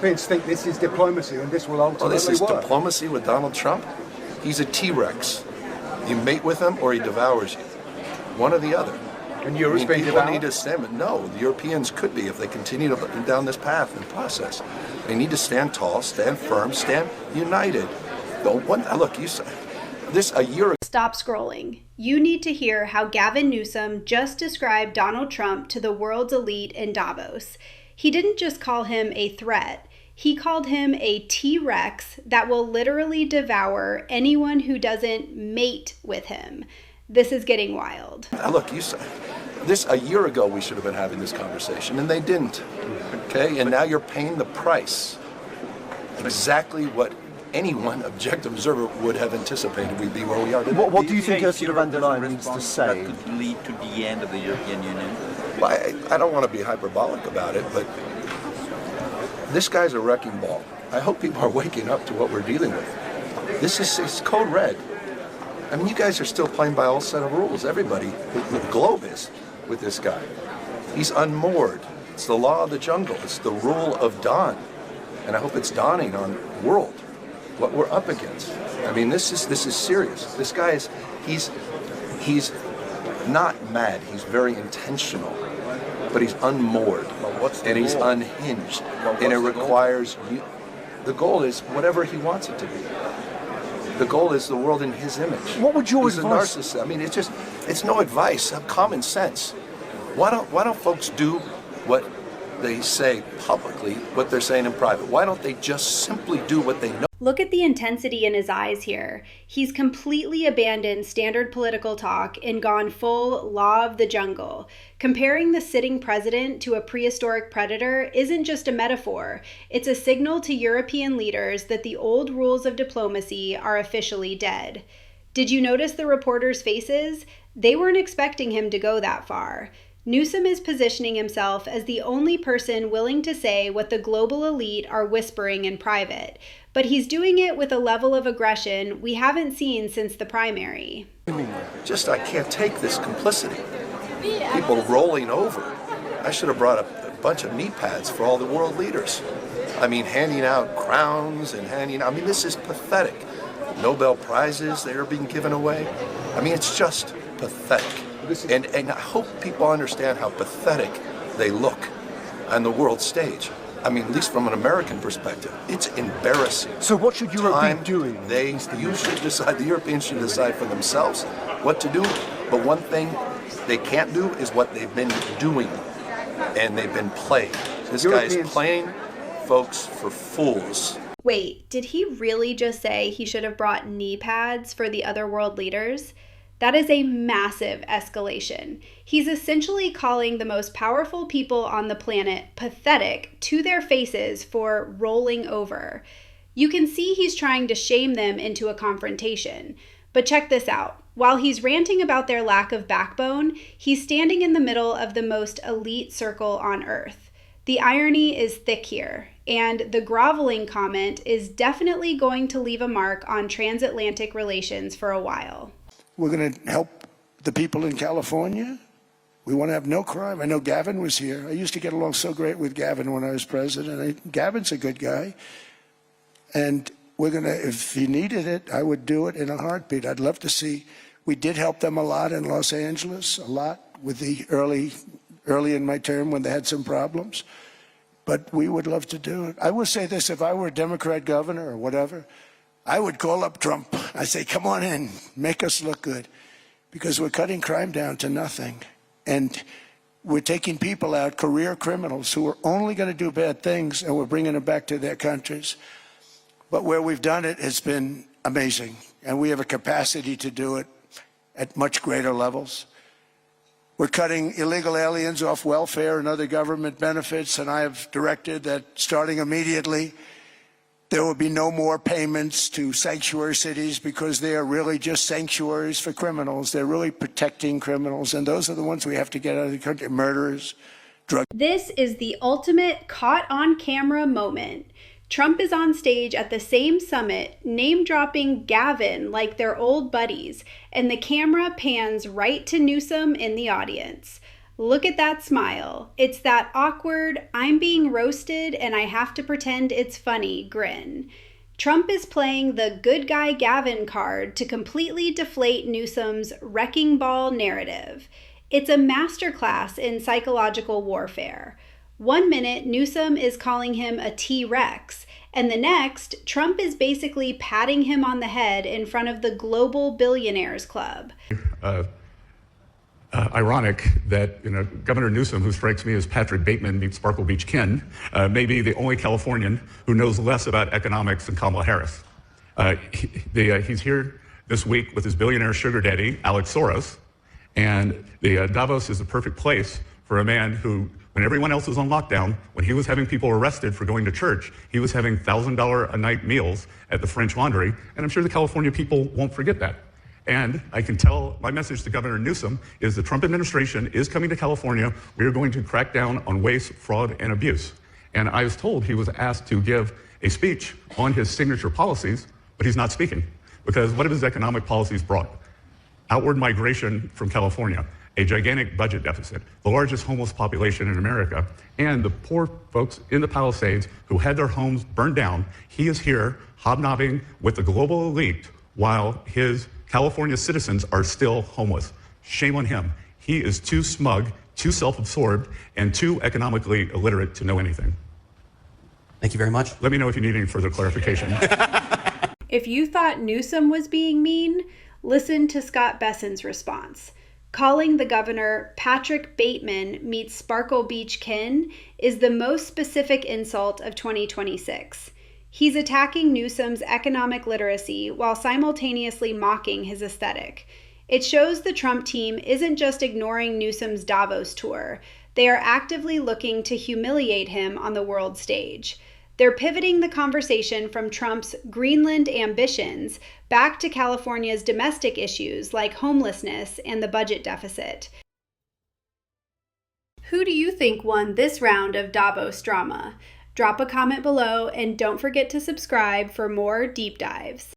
Europeans think this is diplomacy and this will ultimately this is work. diplomacy with Donald Trump? He's a T-Rex. You mate with him or he devours you. One or the other. And Europe's being people devoured? need to stand. No, the Europeans could be if they continue down this path and process. They need to stand tall, stand firm, stand united. Look, you said this a year ago. Stop scrolling. You need to hear how Gavin Newsom just described Donald Trump to the world's elite in Davos. He didn't just call him a threat. He called him a T-Rex that will literally devour anyone who doesn't mate with him. This is getting wild. Look, you said this a year ago we should have been having this conversation, and they didn't. Okay, and now you're paying the price. Exactly what anyone objective observer would have anticipated we'd be where we are today. What do you think Ursula von der Leyen needs to say? That could lead to the end of the European Union? Well, I don't want to be hyperbolic about it, but this guy's a wrecking ball. I hope people are waking up to what we're dealing with. This is it's code red. I mean, you guys are still playing by all set of rules. Everybody, the globe is with this guy. He's unmoored. It's the law of the jungle. It's the rule of dawn. And I hope it's dawning on the world what we're up against. I mean, this is serious. This guy he's not mad. He's very intentional, but he's unmoored and he's unhinged, and it requires you. The goal is whatever he wants it to be. The goal is the world in his image. What would your He's advice? a narcissist. I mean, it's no advice. Have common sense. Why don't folks do what they say publicly, what they're saying in private? Why don't they just simply do what they know? Look at the intensity in his eyes here. He's completely abandoned standard political talk and gone full law of the jungle. Comparing the sitting president to a prehistoric predator isn't just a metaphor. It's a signal to European leaders that the old rules of diplomacy are officially dead. Did you notice the reporters' faces? They weren't expecting him to go that far. Newsom is positioning himself as the only person willing to say what the global elite are whispering in private, but he's doing it with a level of aggression we haven't seen since the primary. I can't take this complicity. People rolling over. I should have brought a bunch of knee pads for all the world leaders. I mean, handing out crowns and this is pathetic. Nobel Prizes that are being given away. I mean, it's just pathetic. And I hope people understand how pathetic they look on the world stage. I mean, at least from an American perspective, it's embarrassing. So what should Europe be doing? You should decide, the Europeans should decide for themselves what to do. But one thing they can't do is what they've been doing. And they've been playing. This guy's playing folks for fools. Wait, did he really just say he should have brought knee pads for the other world leaders? That is a massive escalation. He's essentially calling the most powerful people on the planet pathetic to their faces for rolling over. You can see he's trying to shame them into a confrontation. But check this out. While he's ranting about their lack of backbone, he's standing in the middle of the most elite circle on Earth. The irony is thick here, and the groveling comment is definitely going to leave a mark on transatlantic relations for a while. We're going to help the people in California. We want to have no crime. I know Gavin was here. I used to get along so great with Gavin when I was president. Gavin's a good guy. And we're going to, if he needed it, I would do it in a heartbeat. I'd love to see. We did help them a lot in Los Angeles, a lot with the early in my term when they had some problems. But we would love to do it. I will say this, if I were a Democrat governor or whatever, I would call up Trump. I say, come on in, make us look good, because we're cutting crime down to nothing. And we're taking people out, career criminals, who are only going to do bad things, and we're bringing them back to their countries. But where we've done it has been amazing, and we have a capacity to do it at much greater levels. We're cutting illegal aliens off welfare and other government benefits, and I have directed that starting immediately, there will be no more payments to sanctuary cities, because they are really just sanctuaries for criminals. They're really protecting criminals, and those are the ones we have to get out of the country, murderers, drug. This is the ultimate caught on camera moment. Trump is on stage at the same summit, name-dropping Gavin like they're old buddies, and the camera pans right to Newsom in the audience. Look at that smile. It's that awkward, I'm being roasted and I have to pretend it's funny grin. Trump is playing the good guy Gavin card to completely deflate Newsom's wrecking ball narrative. It's a masterclass in psychological warfare. 1 minute, Newsom is calling him a T-Rex, and the next, Trump is basically patting him on the head in front of the Global Billionaires Club. Ironic that Governor Newsom, who strikes me as Patrick Bateman meets Sparkle Beach Ken, may be the only Californian who knows less about economics than Kamala Harris. He's here this week with his billionaire sugar daddy, Alex Soros, and Davos is the perfect place for a man who, when everyone else was on lockdown, when he was having people arrested for going to church, he was having $1,000 a night meals at the French Laundry, and I'm sure the California people won't forget that. And I can tell my message to Governor Newsom is the Trump administration is coming to California. We are going to crack down on waste, fraud, and abuse. And I was told he was asked to give a speech on his signature policies, but he's not speaking. Because what have his economic policies brought? Outward migration from California, a gigantic budget deficit, the largest homeless population in America, and the poor folks in the Palisades who had their homes burned down. He is here hobnobbing with the global elite while his California citizens are still homeless. Shame on him. He is too smug, too self-absorbed, and too economically illiterate to know anything. Thank you very much. Let me know if you need any further clarification. If you thought Newsom was being mean, listen to Scott Besson's response. Calling the governor Patrick Bateman meets Sparkle Beach Ken is the most specific insult of 2026. He's attacking Newsom's economic literacy while simultaneously mocking his aesthetic. It shows the Trump team isn't just ignoring Newsom's Davos tour. They are actively looking to humiliate him on the world stage. They're pivoting the conversation from Trump's Greenland ambitions back to California's domestic issues like homelessness and the budget deficit. Who do you think won this round of Davos drama? Drop a comment below and don't forget to subscribe for more deep dives.